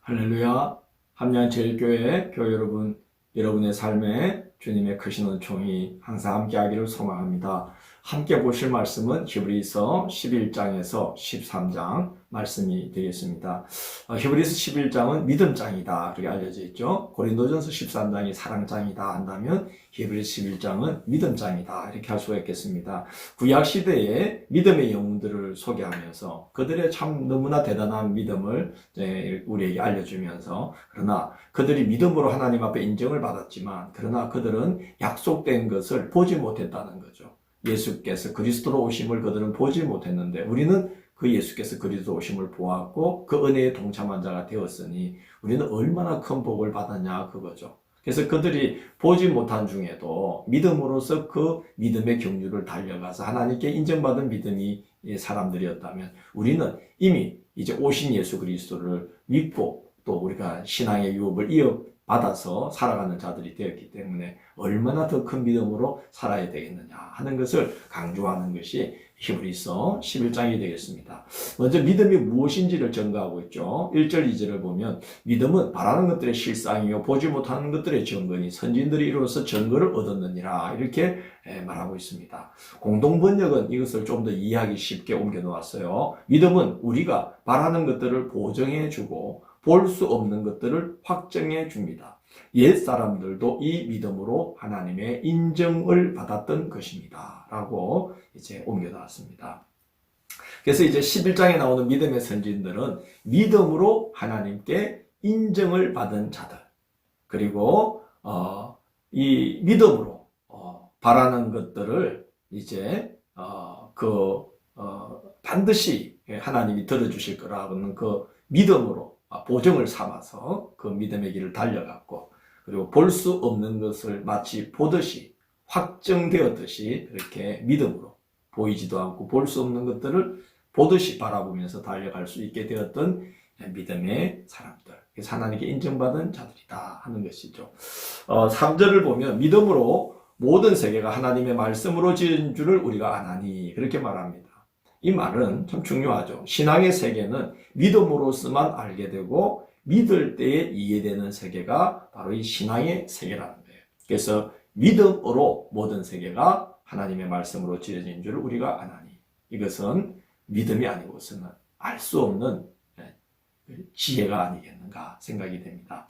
할렐루야. 함양제일교회 교회 여러분, 여러분의 삶에 주님의 크신 은총이 항상 함께하기를 소망합니다. 함께 보실 말씀은 히브리서 11장에서 13장 말씀이 되겠습니다. 히브리서 11장은 믿음장이다 그렇게 알려져 있죠. 고린도전서 13장이 사랑장이다 한다면 히브리서 11장은 믿음장이다 이렇게 할 수가 있겠습니다. 구약시대의 믿음의 영웅들을 소개하면서 그들의 참 너무나 대단한 믿음을 우리에게 알려주면서, 그러나 그들이 믿음으로 하나님 앞에 인정을 받았지만 그러나 그들은 약속된 것을 보지 못했다는 거죠. 예수께서 그리스도로 오심을 그들은 보지 못했는데 우리는 그 예수께서 그리스도 오심을 보았고 그 은혜에 동참한 자가 되었으니 우리는 얼마나 큰 복을 받았냐 그거죠. 그래서 그들이 보지 못한 중에도 믿음으로써 그 믿음의 경주를 달려가서 하나님께 인정받은 믿음이 사람들이었다면 우리는 이미 이제 오신 예수 그리스도를 믿고 또 우리가 신앙의 유업을 이어받아서 살아가는 자들이 되었기 때문에 얼마나 더 큰 믿음으로 살아야 되겠느냐 하는 것을 강조하는 것이 히브리서 11장이 되겠습니다. 먼저 믿음이 무엇인지를 증거하고 있죠. 1절 2절을 보면 믿음은 바라는 것들의 실상이요 보지 못하는 것들의 증거니 선진들이 이루어서 증거를 얻었느니라 이렇게 말하고 있습니다. 공동번역은 이것을 좀 더 이해하기 쉽게 옮겨 놓았어요. 믿음은 우리가 바라는 것들을 보증해 주고 볼 수 없는 것들을 확정해 줍니다. 옛 사람들도 이 믿음으로 하나님의 인정을 받았던 것입니다. 라고 이제 옮겨 나왔습니다. 그래서 이제 11장에 나오는 믿음의 선진들은 믿음으로 하나님께 인정을 받은 자들, 그리고 이 믿음으로 바라는 것들을 이제 반드시 하나님이 들어주실 거라는 그 믿음으로 보증을 삼아서 그 믿음의 길을 달려갔고, 그리고 볼 수 없는 것을 마치 보듯이 확정되었듯이 그렇게 믿음으로 보이지도 않고 볼 수 없는 것들을 보듯이 바라보면서 달려갈 수 있게 되었던 믿음의 사람들, 그래서 하나님께 인정받은 자들이다 하는 것이죠. 3절을 보면 믿음으로 모든 세계가 하나님의 말씀으로 지은 줄을 우리가 아나니 그렇게 말합니다. 이 말은 참 중요하죠. 신앙의 세계는 믿음으로서만 알게 되고 믿을 때에 이해되는 세계가 바로 이 신앙의 세계라는 거예요. 그래서 믿음으로 모든 세계가 하나님의 말씀으로 지어진 줄 우리가 아나니, 이것은 믿음이 아니고서는 알 수 없는 지혜가 아니겠는가 생각이 됩니다.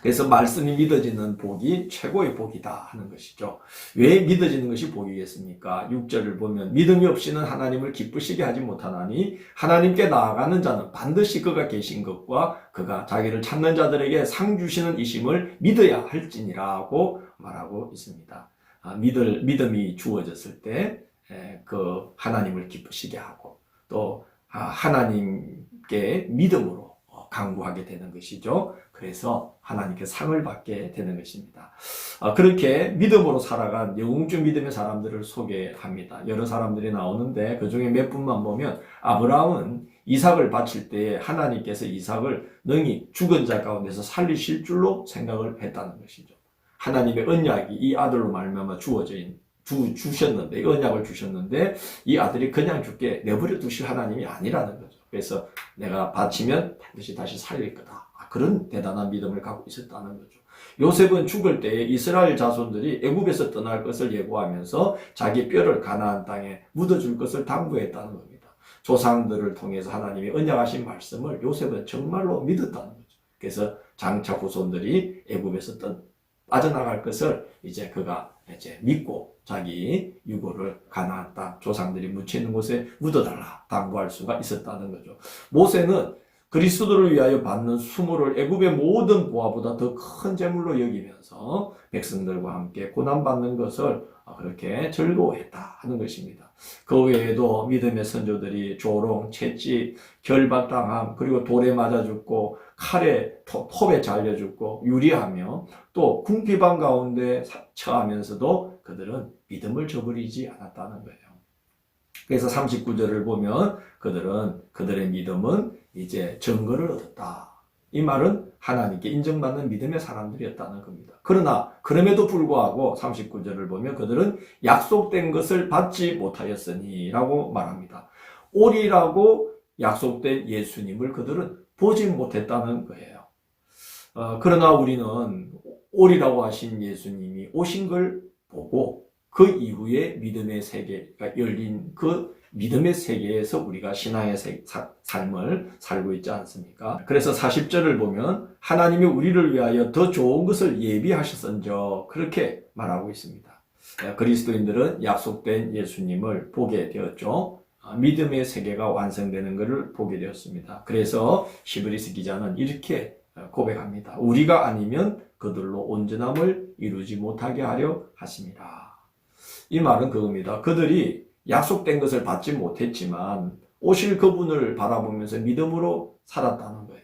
그래서 말씀이 믿어지는 복이 최고의 복이다 하는 것이죠. 왜 믿어지는 것이 복이겠습니까? 6절을 보면 믿음이 없이는 하나님을 기쁘시게 하지 못하나니 하나님께 나아가는 자는 반드시 그가 계신 것과 그가 자기를 찾는 자들에게 상 주시는 이심을 믿어야 할지니라고 말하고 있습니다. 믿음이 주어졌을 때 그 하나님을 기쁘시게 하고 또 하나님께 믿음으로 강구하게 되는 것이죠. 그래서 하나님께 상을 받게 되는 것입니다. 그렇게 믿음으로 살아간 영웅적 믿음의 사람들을 소개합니다. 여러 사람들이 나오는데 그 중에 몇 분만 보면 아브라함은 이삭을 바칠 때에 하나님께서 이삭을 능히 죽은 자 가운데서 살리실 줄로 생각을 했다는 것이죠. 하나님의 언약이 이 아들로 말미암아 주셨는데, 이 언약을 주셨는데 이 아들이 그냥 죽게 내버려 두실 하나님이 아니라는 거죠. 그래서 내가 바치면 반드시 다시 살릴 거다. 그런 대단한 믿음을 갖고 있었다는 거죠. 요셉은 죽을 때에 이스라엘 자손들이 애굽에서 떠날 것을 예고하면서 자기 뼈를 가나안 땅에 묻어줄 것을 당부했다는 겁니다. 조상들을 통해서 하나님이 언약하신 말씀을 요셉은 정말로 믿었다는 거죠. 그래서 장차 후손들이 애굽에서 빠져나갈 것을 이제 그가 믿고 자기 유고를 가나안 땅 조상들이 묻히는 곳에 묻어달라 당부할 수가 있었다는 거죠. 모세는 그리스도를 위하여 받는 수모를 애굽의 모든 보화보다 더 큰 재물로 여기면서 백성들과 함께 고난받는 것을 그렇게 즐거워했다 하는 것입니다. 그 외에도 믿음의 선조들이 조롱, 채찍, 결박당함, 그리고 돌에 맞아 죽고 칼에 톱에 잘려 죽고 유리하며 또 궁핍한 가운데 처하면서도 그들은 믿음을 저버리지 않았다는 거예요. 그래서 39절을 보면 그들의 믿음은 이제 증거를 얻었다. 이 말은 하나님께 인정받는 믿음의 사람들이었다는 겁니다. 그러나 그럼에도 불구하고 39절을 보면 그들은 약속된 것을 받지 못하였으니 라고 말합니다. 오리라고 약속된 예수님을 그들은 보지 못했다는 거예요. 그러나 우리는 오리라고 하신 예수님이 오신 걸 보고 그 이후에 믿음의 세계가 열린 그 믿음의 세계에서 우리가 신앙의 삶을 살고 있지 않습니까? 그래서 40절을 보면 하나님이 우리를 위하여 더 좋은 것을 예비하셨은저 그렇게 말하고 있습니다. 그리스도인들은 약속된 예수님을 보게 되었죠. 믿음의 세계가 완성되는 것을 보게 되었습니다. 그래서 히브리서 기자는 이렇게 고백합니다. 우리가 아니면 그들로 온전함을 이루지 못하게 하려 하심이라. 이 말은 그겁니다. 그들이 약속된 것을 받지 못했지만 오실 그분을 바라보면서 믿음으로 살았다는 거예요.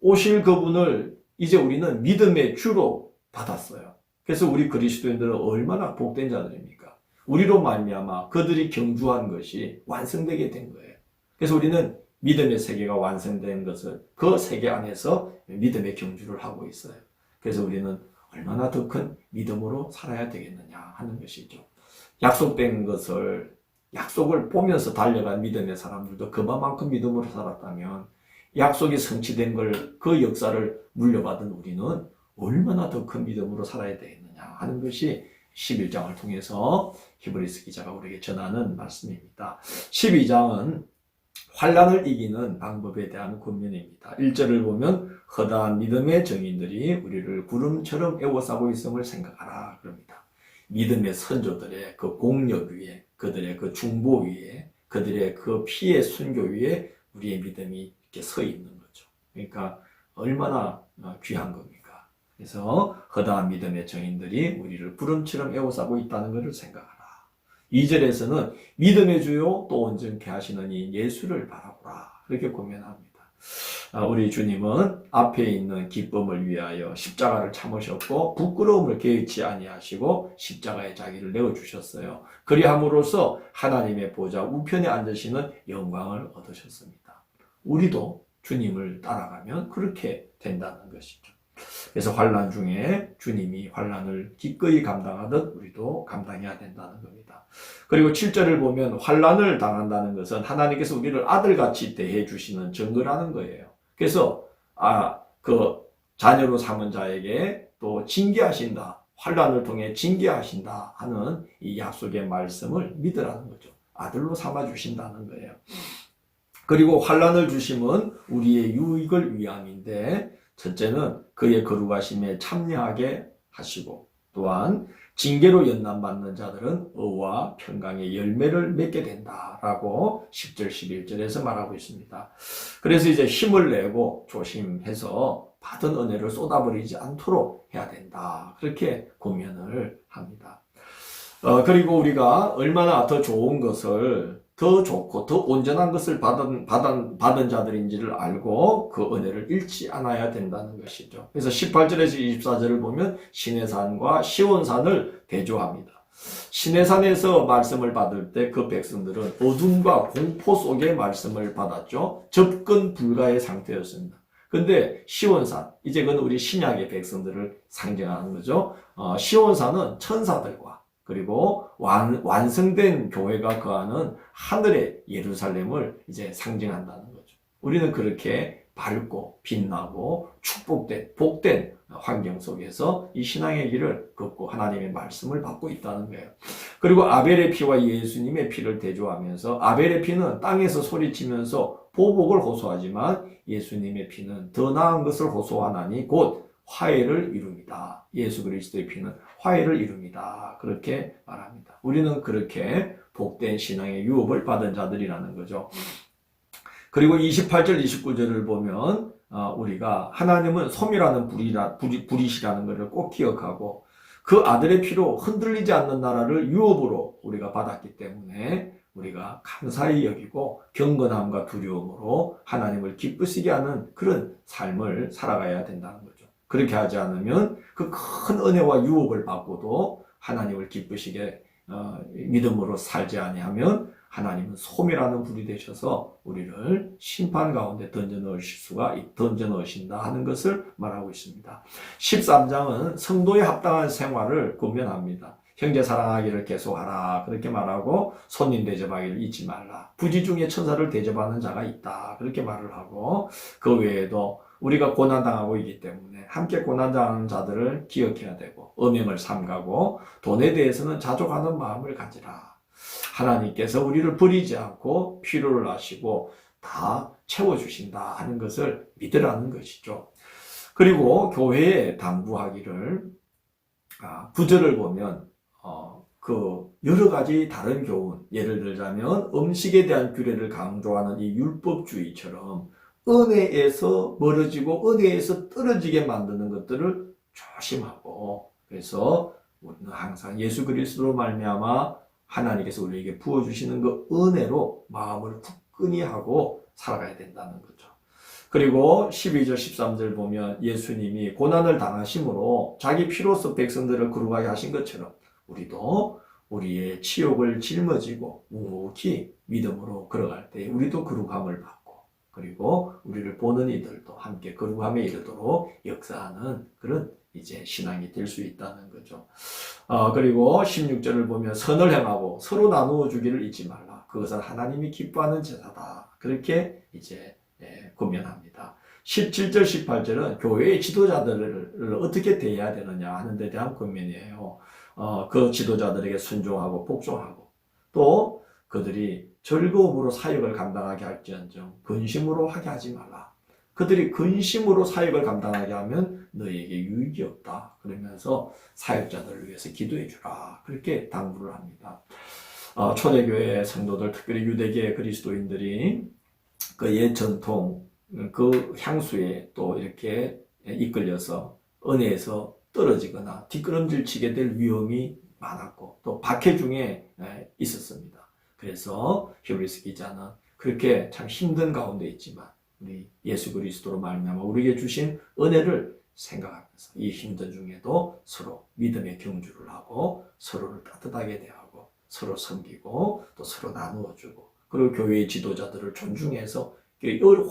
오실 그분을 이제 우리는 믿음의 주로 받았어요. 그래서 우리 그리스도인들은 얼마나 복된 자들입니까? 우리로 말미암아 그들이 경주한 것이 완성되게 된 거예요. 그래서 우리는 믿음의 세계가 완성된 것을 그 세계 안에서 믿음의 경주를 하고 있어요. 그래서 우리는 얼마나 더 큰 믿음으로 살아야 되겠느냐 하는 것이죠. 약속된 것을 약속을 보면서 달려간 믿음의 사람들도 그만큼 믿음으로 살았다면 약속이 성취된 걸 그 역사를 물려받은 우리는 얼마나 더 큰 믿음으로 살아야 되겠느냐 하는 것이 11장을 통해서 히브리서 기자가 우리에게 전하는 말씀입니다. 12장은 환난을 이기는 방법에 대한 권면입니다. 1절을 보면 허다한 믿음의 정인들이 우리를 구름처럼 에워싸고 있음을 생각하라 그럽니다. 믿음의 선조들의 그 공력 위에, 그들의 그 중보 위에, 그들의 그 피의 순교 위에 우리의 믿음이 이렇게 서 있는 거죠. 그러니까 얼마나 귀한 겁니까? 그래서 허다한 믿음의 정인들이 우리를 구름처럼 에워싸고 있다는 것을 생각하라. 2절에서는 믿음의 주요 또 온전케 하시는 이 예수를 바라보라. 그렇게 고면합니다. 우리 주님은 앞에 있는 기쁨을 위하여 십자가를 참으셨고 부끄러움을 개의치 아니하시고 십자가에 자기를 내어주셨어요. 그리함으로써 하나님의 보좌 우편에 앉으시는 영광을 얻으셨습니다. 우리도 주님을 따라가면 그렇게 된다는 것이죠. 그래서 환난 중에 주님이 환난을 기꺼이 감당하듯 우리도 감당해야 된다는 겁니다. 그리고 7절을 보면 환난을 당한다는 것은 하나님께서 우리를 아들같이 대해 주시는 증거라는 거예요. 그래서 그 자녀로 삼은 자에게 또 징계하신다. 환난을 통해 징계하신다 하는 이 약속의 말씀을 믿으라는 거죠. 아들로 삼아 주신다는 거예요. 그리고 환난을 주심은 우리의 유익을 위함인데 첫째는 그의 거룩하심에 참여하게 하시고 또한 징계로 연단받는 자들은 의와 평강의 열매를 맺게 된다라고 10절 11절에서 말하고 있습니다. 그래서 이제 힘을 내고 조심해서 받은 은혜를 쏟아버리지 않도록 해야 된다. 그렇게 권면을 합니다. 그리고 우리가 얼마나 더 좋은 것을 더 좋고 더 온전한 것을 받은 자들인지를 알고 그 은혜를 잃지 않아야 된다는 것이죠. 그래서 18절에서 24절을 보면 시내산과 시온산을 대조합니다. 시내산에서 말씀을 받을 때 그 백성들은 어둠과 공포 속에 말씀을 받았죠. 접근 불가의 상태였습니다. 근데 시온산, 이제 그건 우리 신약의 백성들을 상징하는 거죠. 시온산은 천사들과 그리고 완성된 교회가 거하는 하늘의 예루살렘을 이제 상징한다는 거죠. 우리는 그렇게 밝고 빛나고 축복된 복된 환경 속에서 이 신앙의 길을 걷고 하나님의 말씀을 받고 있다는 거예요. 그리고 아벨의 피와 예수님의 피를 대조하면서 아벨의 피는 땅에서 소리치면서 보복을 호소하지만 예수님의 피는 더 나은 것을 호소하나니 곧 화해를 이룹니다. 예수 그리스도의 피는 화해를 이룹니다. 그렇게 말합니다. 우리는 그렇게 복된 신앙의 유업을 받은 자들이라는 거죠. 그리고 28절, 29절을 보면 우리가 하나님은 소멸하는 불이시라는 것을 꼭 기억하고 그 아들의 피로 흔들리지 않는 나라를 유업으로 우리가 받았기 때문에 우리가 감사히 여기고 경건함과 두려움으로 하나님을 기쁘시게 하는 그런 삶을 살아가야 된다는 거죠. 그렇게 하지 않으면 그 큰 은혜와 유업을 받고도 하나님을 기쁘시게 믿음으로 살지 아니하면 하나님은 소멸하는 불이 되셔서 우리를 심판 가운데 던져 넣으신다 하는 것을 말하고 있습니다. 13장은 성도에 합당한 생활을 권면합니다. 형제 사랑하기를 계속하라 그렇게 말하고 손님 대접하기를 잊지 말라. 부지 중에 천사를 대접하는 자가 있다 그렇게 말을 하고 그 외에도 우리가 고난당하고 있기 때문에 함께 고난당하는 자들을 기억해야 되고 음행을 삼가고 돈에 대해서는 자족하는 마음을 가지라. 하나님께서 우리를 버리지 않고 필요를 아시고 다 채워주신다 하는 것을 믿으라는 것이죠. 그리고 교회에 당부하기를 9절을 보면 여러 가지 다른 교훈, 예를 들자면 음식에 대한 규례를 강조하는 이 율법주의처럼 은혜에서 멀어지고 은혜에서 떨어지게 만드는 것들을 조심하고, 그래서 우리는 항상 예수 그리스도로 말미암아 하나님께서 우리에게 부어주시는 그 은혜로 마음을 굳건히 하고 살아가야 된다는 거죠. 그리고 12절 13절 보면 예수님이 고난을 당하심으로 자기 피로써 백성들을 거룩하게 하신 것처럼 우리도 우리의 치욕을 짊어지고 묵묵히 믿음으로 걸어갈 때 우리도 거룩함을 받고, 그리고 우리를 보는 이들도 함께 거룩함에 이르도록 역사하는 그런 이제 신앙이 될 수 있다는 거죠. 그리고 16절을 보면 선을 행하고 서로 나누어 주기를 잊지 말라. 그것은 하나님이 기뻐하는 제사다. 그렇게 이제 권면합니다. 17절 18절은 교회의 지도자들을 어떻게 대해야 되느냐 하는 데 대한 권면이에요. 그 지도자들에게 순종하고 복종하고, 또 그들이 즐거움으로 사역을 감당하게 할지언정 근심으로 하게 하지 말라. 그들이 근심으로 사역을 감당하게 하면 너희에게 유익이 없다. 그러면서 사역자들을 위해서 기도해 주라. 그렇게 당부를 합니다. 초대교회 성도들, 특별히 유대계 그리스도인들이 그 옛 전통, 그 향수에 또 이렇게 이끌려서 은혜에서 떨어지거나 뒷걸음질 치게 될 위험이 많았고, 또 박해 중에 있었습니다. 그래서 히브리서 기자는 그렇게 참 힘든 가운데 있지만 우리 예수 그리스도로 말미암아 우리에게 주신 은혜를 생각하면서 이 힘든 중에도 서로 믿음의 경주를 하고 서로를 따뜻하게 대하고 서로 섬기고 또 서로 나누어주고, 그리고 교회의 지도자들을 존중해서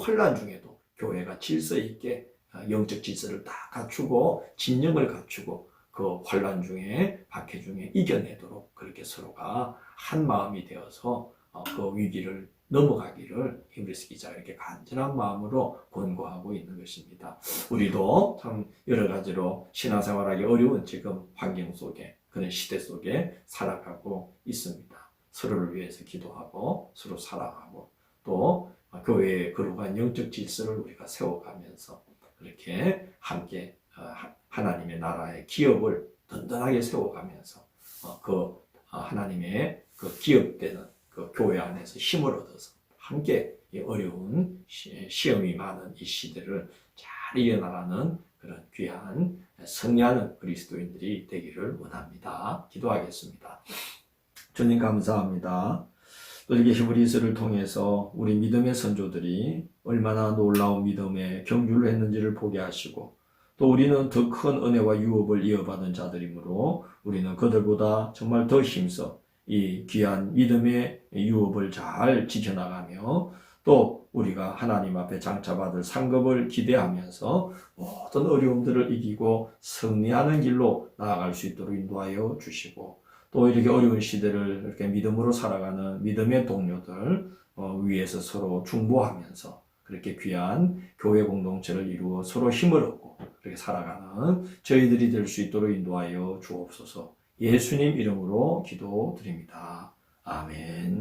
혼란 중에도 교회가 질서 있게 영적 질서를 다 갖추고 진영을 갖추고 그 혼란 중에 박해 중에 이겨내도록 그렇게 서로가 한 마음이 되어서 그 위기를 넘어가기를 히브리서 기자가 이렇게 간절한 마음으로 권고하고 있는 것입니다. 우리도 참 여러 가지로 신앙생활하기 어려운 지금 환경 속에, 그런 시대 속에 살아가고 있습니다. 서로를 위해서 기도하고 서로 사랑하고 또 교회의 거룩한 영적 질서를 우리가 세워가면서 그렇게 함께 하나님의 나라의 기업을 든든하게 세워가면서 하나님의 그 기업되는 그 교회 안에서 힘을 얻어서 함께 이 어려운 시험이 많은 이 시대를 잘 이겨나가는 그런 귀한 승리하는 그리스도인들이 되기를 원합니다. 기도하겠습니다. 주님 감사합니다. 또 이렇게 히브리서를 통해서 우리 믿음의 선조들이 얼마나 놀라운 믿음의 경주를 했는지를 보게 하시고, 또 우리는 더 큰 은혜와 유업을 이어받은 자들이므로 우리는 그들보다 정말 더 힘써 이 귀한 믿음의 유업을 잘 지켜나가며, 또 우리가 하나님 앞에 장차받을 상급을 기대하면서 모든 어려움들을 이기고 승리하는 길로 나아갈 수 있도록 인도하여 주시고, 또 이렇게 어려운 시대를 이렇게 믿음으로 살아가는 믿음의 동료들 위에서 서로 중보하면서 그렇게 귀한 교회 공동체를 이루어 서로 힘을 얻고 그렇게 살아가는 저희들이 될 수 있도록 인도하여 주옵소서. 예수님 이름으로 기도드립니다. 아멘.